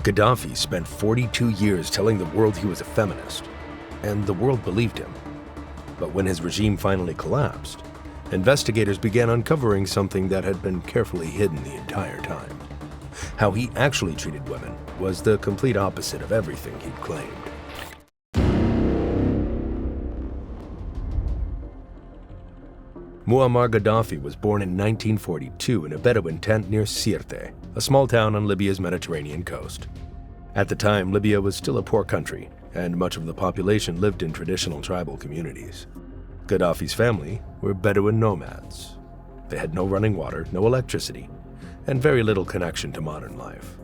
Gaddafi spent 42 years telling the world he was a feminist, and the world believed him. But when his regime finally collapsed, investigators began uncovering something that had been carefully hidden the entire time. How he actually treated women was the complete opposite of everything he'd claimed. Muammar Gaddafi was born in 1942 in a Bedouin tent near Sirte, a small town on Libya's Mediterranean coast. At the time, Libya was still a poor country, and much of the population lived in traditional tribal communities. Gaddafi's family were Bedouin nomads. They had no running water, no electricity, and very little connection to modern life.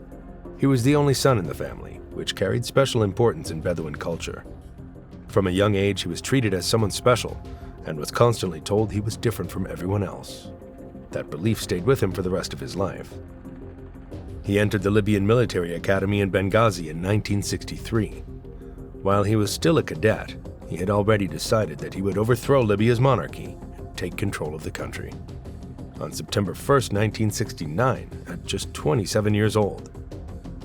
He was the only son in the family, which carried special importance in Bedouin culture. From a young age, he was treated as someone special, and was constantly told he was different from everyone else. That belief stayed with him for the rest of his life. He entered the Libyan military academy in Benghazi in 1963. While he was still a cadet, he had already decided that he would overthrow Libya's monarchy and take control of the country. On September 1st, 1969, at just 27 years old,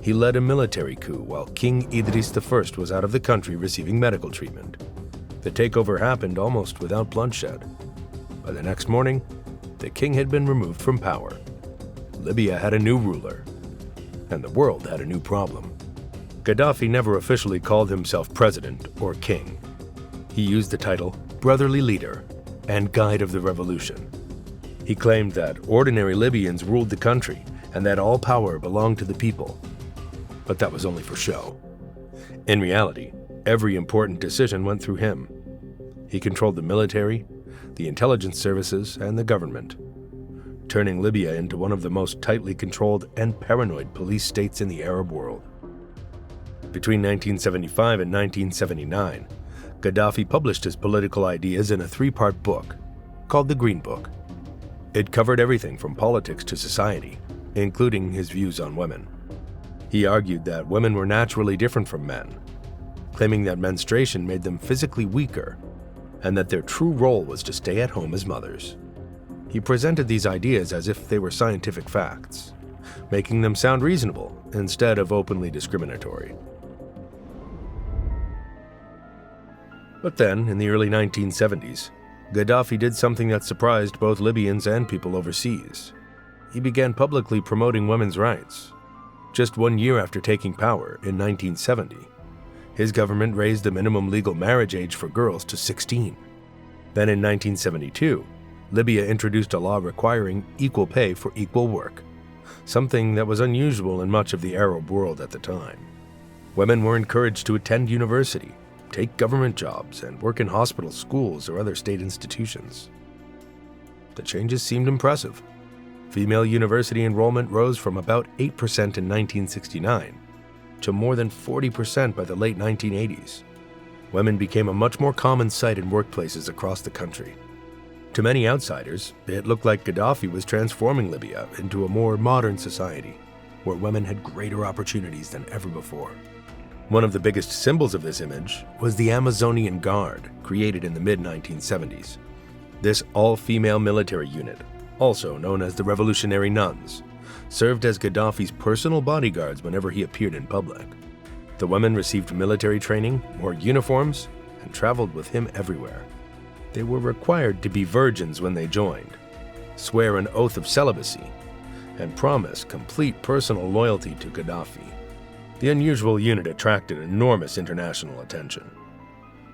he led a military coup while King Idris I was out of the country receiving medical treatment. The takeover happened almost without bloodshed. By the next morning, the king had been removed from power. Libya had a new ruler, and the world had a new problem. Gaddafi never officially called himself president or king. He used the title brotherly leader and guide of the revolution. He claimed that ordinary Libyans ruled the country and that all power belonged to the people. But that was only for show. In reality, every important decision went through him. He controlled the military, the intelligence services, and the government, turning Libya into one of the most tightly controlled and paranoid police states in the Arab world. Between 1975 and 1979, Gaddafi published his political ideas in a 3-part book called the Green Book. It covered everything from politics to society, including his views on women. He argued that women were naturally different from men, claiming that menstruation made them physically weaker and that their true role was to stay at home as mothers. He presented these ideas as if they were scientific facts, making them sound reasonable instead of openly discriminatory. But then, in the early 1970s, Gaddafi did something that surprised both Libyans and people overseas. He began publicly promoting women's rights. Just 1 year after taking power, in 1970, his government raised the minimum legal marriage age for girls to 16. Then in 1972, Libya introduced a law requiring equal pay for equal work, something that was unusual in much of the Arab world at the time. Women were encouraged to attend university, take government jobs, and work in hospitals, schools, or other state institutions. The changes seemed impressive. Female university enrollment rose from about 8% in 1969 to more than 40% by the late 1980s. Women became a much more common sight in workplaces across the country. To many outsiders, it looked like Gaddafi was transforming Libya into a more modern society, where women had greater opportunities than ever before. One of the biggest symbols of this image was the Amazonian Guard, created in the mid-1970s. This all-female military unit, also known as the Revolutionary Nuns, served as Gaddafi's personal bodyguards whenever he appeared in public. The women received military training, wore uniforms, and traveled with him everywhere. They were required to be virgins when they joined, swear an oath of celibacy, and promise complete personal loyalty to Gaddafi. The unusual unit attracted enormous international attention.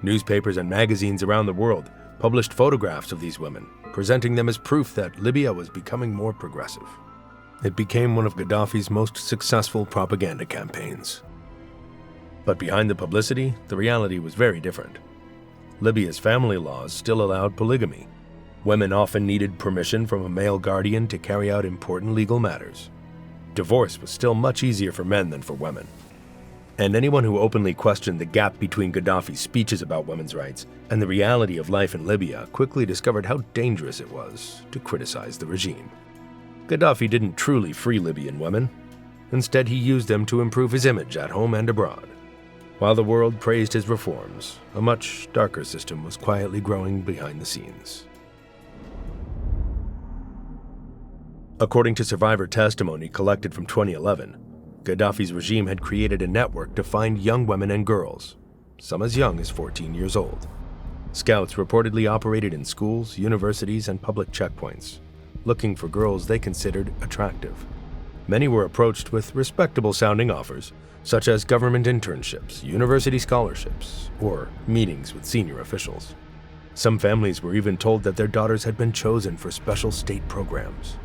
Newspapers and magazines around the world published photographs of these women, presenting them as proof that Libya was becoming more progressive. It became one of Gaddafi's most successful propaganda campaigns. But behind the publicity, the reality was very different. Libya's family laws still allowed polygamy. Women often needed permission from a male guardian to carry out important legal matters. Divorce was still much easier for men than for women. And anyone who openly questioned the gap between Gaddafi's speeches about women's rights and the reality of life in Libya quickly discovered how dangerous it was to criticize the regime. Gaddafi didn't truly free Libyan women. Instead, he used them to improve his image at home and abroad. While the world praised his reforms, a much darker system was quietly growing behind the scenes. According to survivor testimony collected from 2011, Gaddafi's regime had created a network to find young women and girls, some as young as 14 years old. Scouts reportedly operated in schools, universities, and public checkpoints, looking for girls they considered attractive. Many were approached with respectable-sounding offers, such as government internships, university scholarships, or meetings with senior officials. Some families were even told that their daughters had been chosen for special state programs.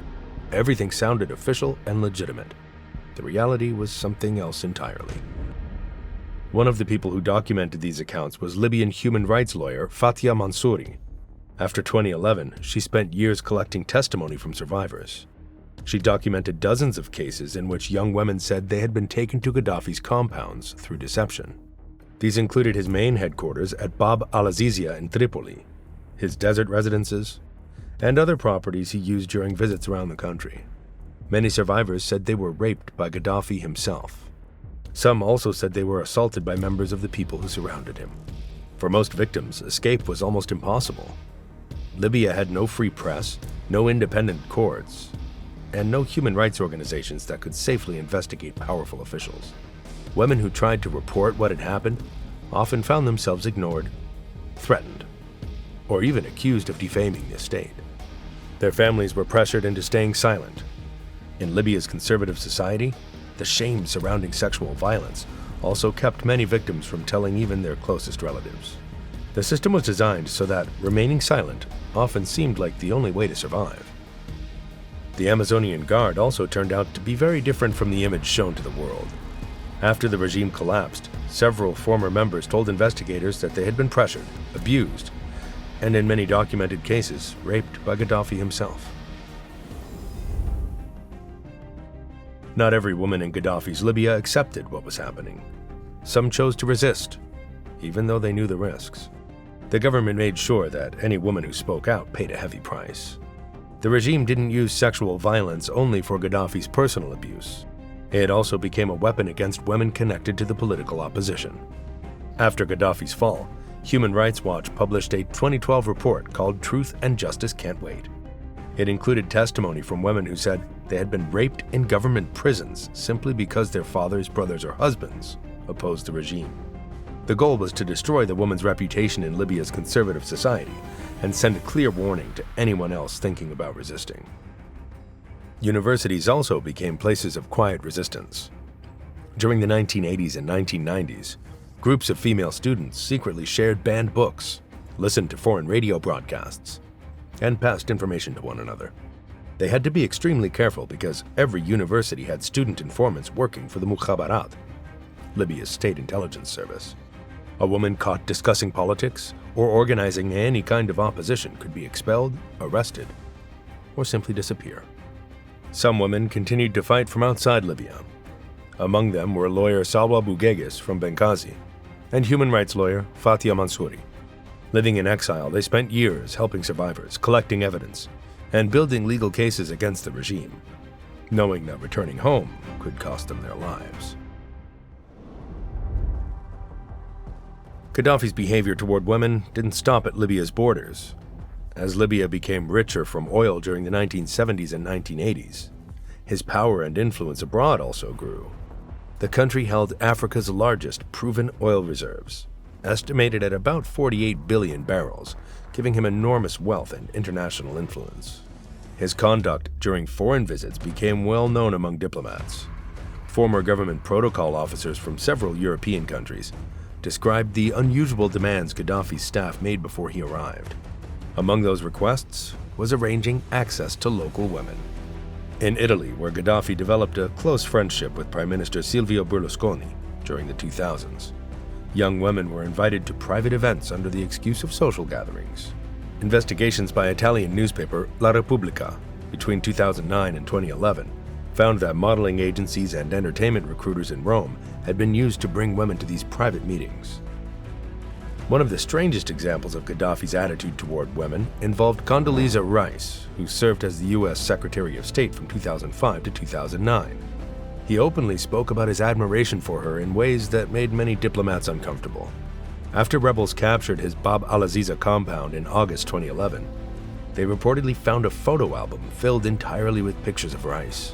Everything sounded official and legitimate. The reality was something else entirely. One of the people who documented these accounts was Libyan human rights lawyer Fatia Mansouri. After 2011, she spent years collecting testimony from survivors. She documented dozens of cases in which young women said they had been taken to Gaddafi's compounds through deception. These included his main headquarters at Bab al-Azizia in Tripoli, his desert residences, and other properties he used during visits around the country. Many survivors said they were raped by Gaddafi himself. Some also said they were assaulted by members of the people who surrounded him. For most victims, escape was almost impossible. Libya had no free press, no independent courts, and no human rights organizations that could safely investigate powerful officials. Women who tried to report what had happened often found themselves ignored, threatened, or even accused of defaming the state. Their families were pressured into staying silent. In Libya's conservative society, the shame surrounding sexual violence also kept many victims from telling even their closest relatives. The system was designed so that remaining silent often seemed like the only way to survive. The Amazonian Guard also turned out to be very different from the image shown to the world. After the regime collapsed, several former members told investigators that they had been pressured, abused, and in many documented cases, raped by Gaddafi himself. Not every woman in Gaddafi's Libya accepted what was happening. Some chose to resist, even though they knew the risks. The government made sure that any woman who spoke out paid a heavy price. The regime didn't use sexual violence only for Gaddafi's personal abuse. It also became a weapon against women connected to the political opposition. After Gaddafi's fall, Human Rights Watch published a 2012 report called Truth and Justice Can't Wait. It included testimony from women who said they had been raped in government prisons simply because their fathers, brothers, or husbands opposed the regime. The goal was to destroy the woman's reputation in Libya's conservative society and send a clear warning to anyone else thinking about resisting. Universities also became places of quiet resistance. During the 1980s and 1990s, groups of female students secretly shared banned books, listened to foreign radio broadcasts, and passed information to one another. They had to be extremely careful because every university had student informants working for the Mukhabarat, Libya's state intelligence service. A woman caught discussing politics or organizing any kind of opposition could be expelled, arrested, or simply disappear. Some women continued to fight from outside Libya. Among them were lawyer Salwa Bougueghis from Benghazi and human rights lawyer Fatia Mansouri. Living in exile, they spent years helping survivors, collecting evidence, and building legal cases against the regime, knowing that returning home could cost them their lives. Gaddafi's behavior toward women didn't stop at Libya's borders. As Libya became richer from oil during the 1970s and 1980s, his power and influence abroad also grew. The country held Africa's largest proven oil reserves, estimated at about 48 billion barrels, giving him enormous wealth and international influence. His conduct during foreign visits became well known among diplomats. Former government protocol officers from several European countries described the unusual demands Gaddafi's staff made before he arrived. Among those requests was arranging access to local women. In Italy, where Gaddafi developed a close friendship with Prime Minister Silvio Berlusconi during the 2000s, young women were invited to private events under the excuse of social gatherings. Investigations by Italian newspaper La Repubblica between 2009 and 2011 found that modeling agencies and entertainment recruiters in Rome had been used to bring women to these private meetings. One of the strangest examples of Gaddafi's attitude toward women involved Condoleezza Rice, who served as the U.S. Secretary of State from 2005 to 2009. He openly spoke about his admiration for her in ways that made many diplomats uncomfortable. After rebels captured his Bab al-Aziza compound in August 2011, they reportedly found a photo album filled entirely with pictures of Rice.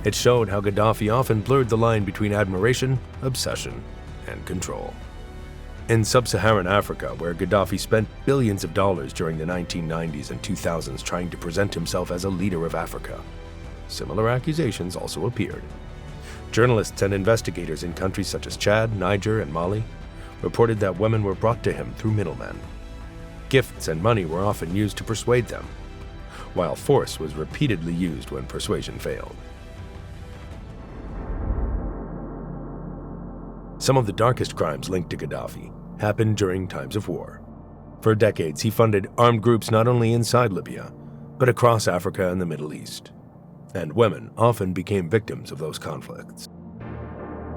It showed how Gaddafi often blurred the line between admiration, obsession, and control. In sub-Saharan Africa, where Gaddafi spent billions of dollars during the 1990s and 2000s trying to present himself as a leader of Africa, similar accusations also appeared. Journalists and investigators in countries such as Chad, Niger, and Mali reported that women were brought to him through middlemen. Gifts and money were often used to persuade them, while force was repeatedly used when persuasion failed. Some of the darkest crimes linked to Gaddafi happened during times of war. For decades, he funded armed groups not only inside Libya, but across Africa and the Middle East. And women often became victims of those conflicts.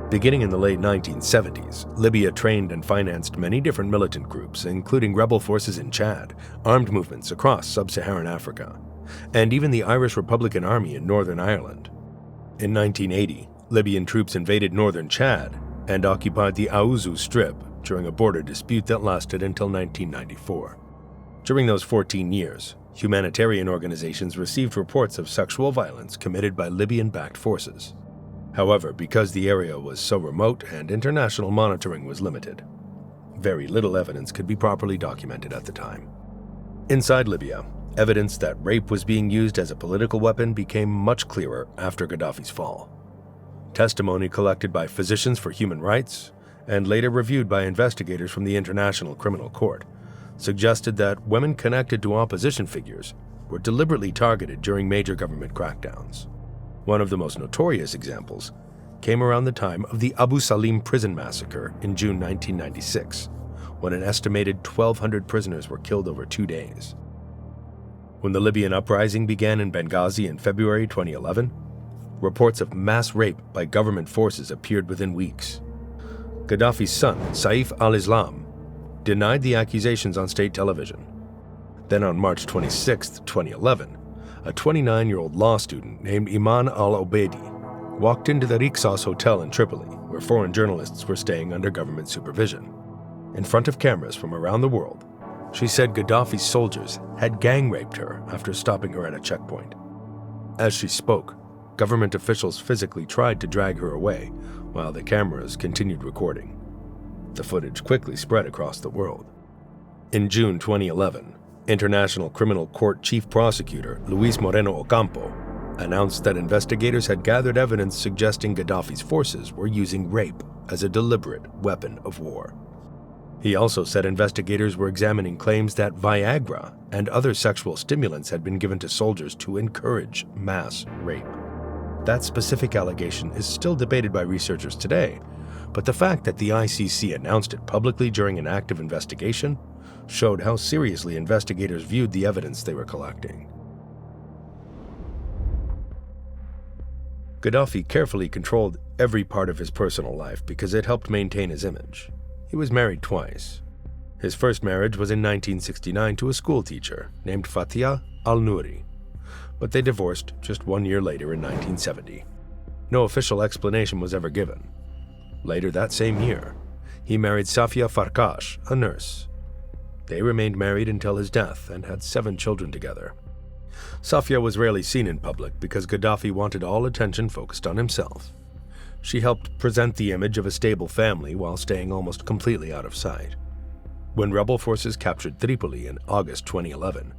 Beginning in the late 1970s, Libya trained and financed many different militant groups, including rebel forces in Chad, armed movements across sub-Saharan Africa, and even the Irish Republican Army in Northern Ireland. In 1980, Libyan troops invaded northern Chad and occupied the Aouzou Strip during a border dispute that lasted until 1994. During those 14 years, humanitarian organizations received reports of sexual violence committed by Libyan-backed forces. However, because the area was so remote and international monitoring was limited, very little evidence could be properly documented at the time. Inside Libya, evidence that rape was being used as a political weapon became much clearer after Gaddafi's fall. Testimony collected by Physicians for Human Rights and later reviewed by investigators from the International Criminal Court suggested that women connected to opposition figures were deliberately targeted during major government crackdowns. One of the most notorious examples came around the time of the Abu Salim prison massacre in June 1996, when an estimated 1,200 prisoners were killed over 2 days. When the Libyan uprising began in Benghazi in February 2011, reports of mass rape by government forces appeared within weeks. Gaddafi's son, Saif al-Islam, denied the accusations on state television. Then on March 26, 2011, a 29-year-old law student named Iman al-Obeidi walked into the Rixos Hotel in Tripoli, where foreign journalists were staying under government supervision. In front of cameras from around the world, she said Gaddafi's soldiers had gang-raped her after stopping her at a checkpoint. As she spoke, government officials physically tried to drag her away while the cameras continued recording. The footage quickly spread across the world. In June 2011, International Criminal Court Chief Prosecutor Luis Moreno Ocampo announced that investigators had gathered evidence suggesting Gaddafi's forces were using rape as a deliberate weapon of war. He also said investigators were examining claims that Viagra and other sexual stimulants had been given to soldiers to encourage mass rape. That specific allegation is still debated by researchers today, but the fact that the ICC announced it publicly during an active investigation showed how seriously investigators viewed the evidence they were collecting. Gaddafi carefully controlled every part of his personal life because it helped maintain his image. He was married twice. His first marriage was in 1969 to a schoolteacher named Fatia al-Nouri, but they divorced just 1 year later in 1970. No official explanation was ever given. Later that same year, he married Safia Farkash, a nurse. They remained married until his death and had 7 children together. Safia was rarely seen in public because Gaddafi wanted all attention focused on himself. She helped present the image of a stable family while staying almost completely out of sight. When rebel forces captured Tripoli in August 2011,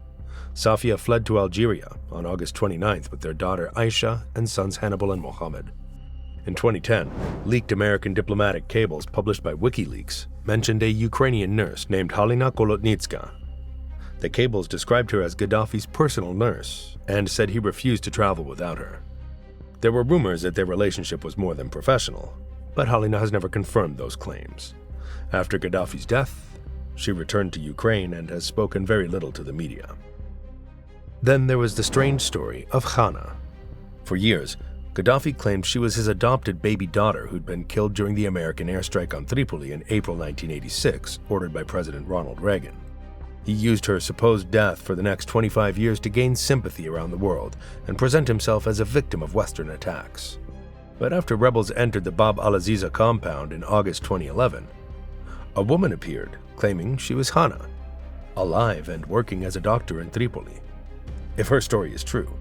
Safia fled to Algeria on August 29th with their daughter Aisha and sons Hannibal and Mohammed. In 2010, leaked American diplomatic cables published by WikiLeaks mentioned a Ukrainian nurse named Halina Kolotnitska. The cables described her as Gaddafi's personal nurse and said he refused to travel without her. There were rumors that their relationship was more than professional, but Halina has never confirmed those claims. After Gaddafi's death, she returned to Ukraine and has spoken very little to the media. Then there was the strange story of Hana. For years, Gaddafi claimed she was his adopted baby daughter who'd been killed during the American airstrike on Tripoli in April 1986, ordered by President Ronald Reagan. He used her supposed death for the next 25 years to gain sympathy around the world and present himself as a victim of Western attacks. But after rebels entered the Bab al-Aziza compound in August 2011, a woman appeared claiming she was Hana, alive and working as a doctor in Tripoli. If her story is true,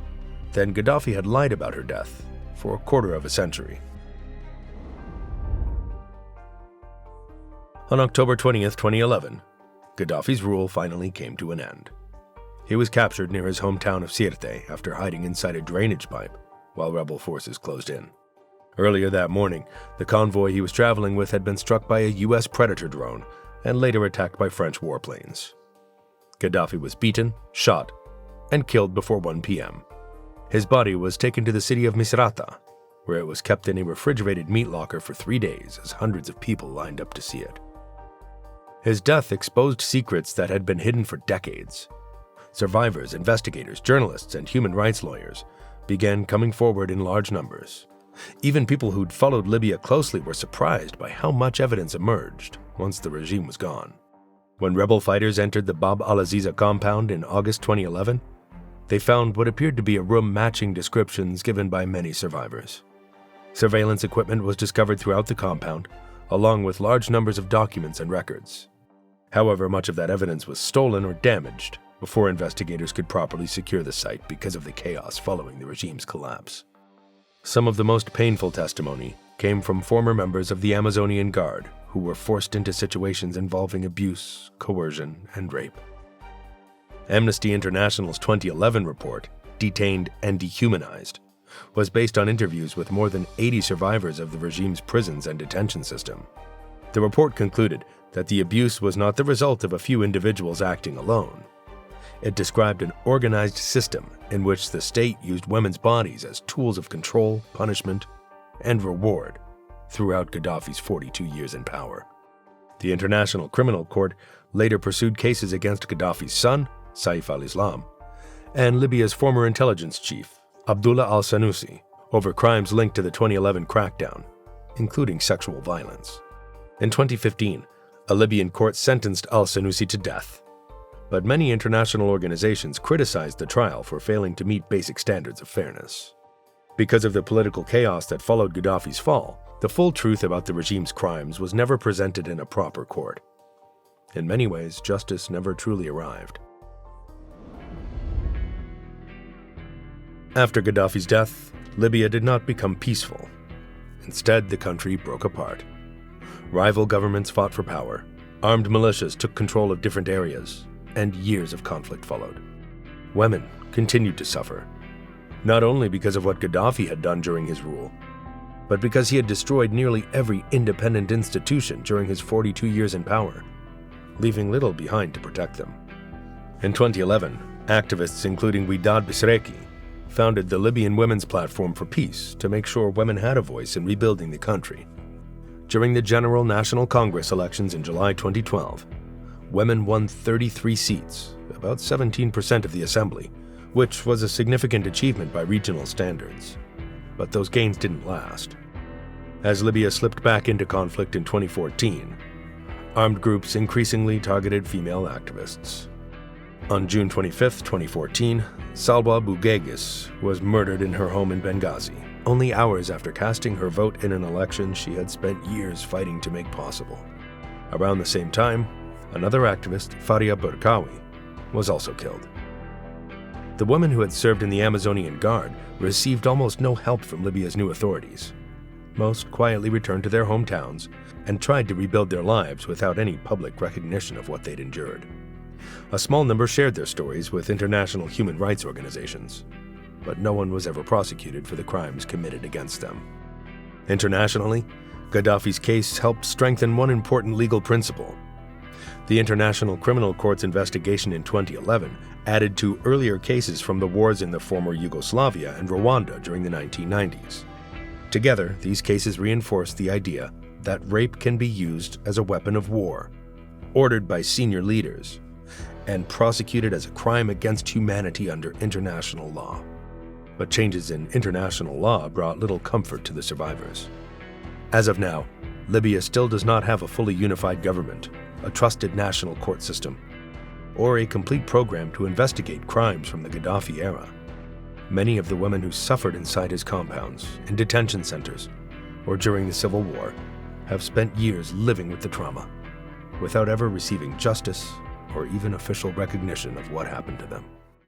then Gaddafi had lied about her death for a quarter of a century. On October 20th, 2011, Gaddafi's rule finally came to an end. He was captured near his hometown of Sirte after hiding inside a drainage pipe while rebel forces closed in. Earlier that morning, the convoy he was traveling with had been struck by a U.S. Predator drone and later attacked by French warplanes. Gaddafi was beaten, shot, and killed before 1 p.m. His body was taken to the city of Misrata, where it was kept in a refrigerated meat locker for 3 days as hundreds of people lined up to see it. His death exposed secrets that had been hidden for decades. Survivors, investigators, journalists, and human rights lawyers began coming forward in large numbers. Even people who'd followed Libya closely were surprised by how much evidence emerged once the regime was gone. When rebel fighters entered the Bab al-Aziza compound in August 2011, they found what appeared to be a room matching descriptions given by many survivors. Surveillance equipment was discovered throughout the compound, along with large numbers of documents and records. However, much of that evidence was stolen or damaged before investigators could properly secure the site because of the chaos following the regime's collapse. Some of the most painful testimony came from former members of the Amazonian Guard who were forced into situations involving abuse, coercion, and rape. Amnesty International's 2011 report, Detained and Dehumanized, was based on interviews with more than 80 survivors of the regime's prisons and detention system. The report concluded that the abuse was not the result of a few individuals acting alone. It described an organized system in which the state used women's bodies as tools of control, punishment, and reward throughout Gaddafi's 42 years in power. The International Criminal Court later pursued cases against Gaddafi's son, Saif al-Islam, and Libya's former intelligence chief, Abdullah al-Sanusi, over crimes linked to the 2011 crackdown, including sexual violence. In 2015, a Libyan court sentenced al-Sanusi to death, but many international organizations criticized the trial for failing to meet basic standards of fairness. Because of the political chaos that followed Gaddafi's fall, the full truth about the regime's crimes was never presented in a proper court. In many ways, justice never truly arrived. After Gaddafi's death, Libya did not become peaceful. Instead, the country broke apart. Rival governments fought for power, armed militias took control of different areas, and years of conflict followed. Women continued to suffer, not only because of what Gaddafi had done during his rule, but because he had destroyed nearly every independent institution during his 42 years in power, leaving little behind to protect them. In 2011, activists including Widad Bisreki founded the Libyan Women's Platform for Peace to make sure women had a voice in rebuilding the country. During the General National Congress elections in July 2012, women won 33 seats, about 17% of the assembly, which was a significant achievement by regional standards. But those gains didn't last. As Libya slipped back into conflict in 2014, armed groups increasingly targeted female activists. On June 25, 2014, Salwa Bugegis was murdered in her home in Benghazi, only hours after casting her vote in an election she had spent years fighting to make possible. Around the same time, another activist, Faria Burkawi, was also killed. The women who had served in the Amazonian Guard received almost no help from Libya's new authorities. Most quietly returned to their hometowns and tried to rebuild their lives without any public recognition of what they'd endured. A small number shared their stories with international human rights organizations, but no one was ever prosecuted for the crimes committed against them. Internationally, Gaddafi's case helped strengthen one important legal principle. The International Criminal Court's investigation in 2011 added to earlier cases from the wars in the former Yugoslavia and Rwanda during the 1990s. Together, these cases reinforced the idea that rape can be used as a weapon of war, ordered by senior leaders, and prosecuted as a crime against humanity under international law. But changes in international law brought little comfort to the survivors. As of now, Libya still does not have a fully unified government, a trusted national court system, or a complete program to investigate crimes from the Gaddafi era. Many of the women who suffered inside his compounds, in detention centers, or during the Civil War have spent years living with the trauma, without ever receiving justice or even official recognition of what happened to them.